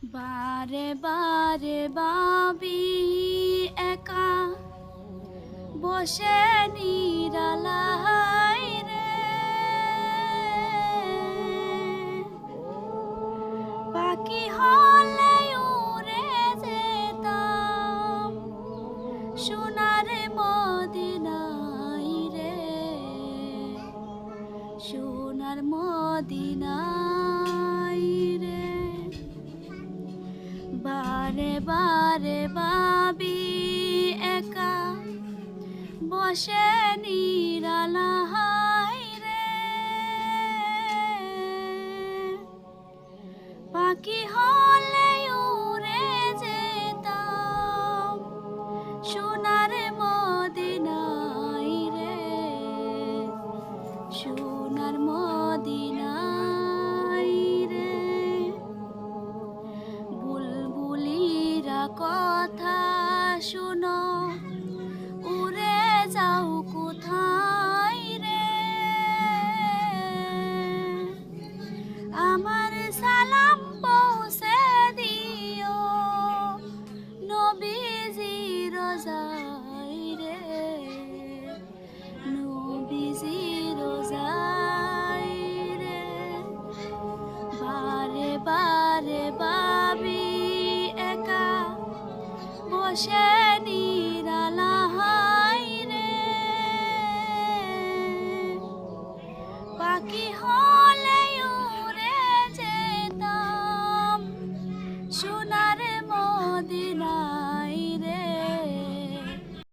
বারে বারে ভাবি একা বসে নিরালাই রে, পাখি হলে উড়ে যেতাম সোনার মদিনায় রে, সোনার মদিনায় রে। বারে বারে ভাবি একা বসে নিরালাই রে, পাখি হলে উড়ে যেতাম সোনার মদিনায় রে, সোনার মদিনায় রে। বুলবুলিরা কথা শুনো, উড়ে যাও কোথায় রে, আমার সালাম পৌঁছে দিও নবীজি রোজায় রে, নবীজি রোজায় রে। বারে বারে ভাবি একা বসে নিরালাই রে, পাখি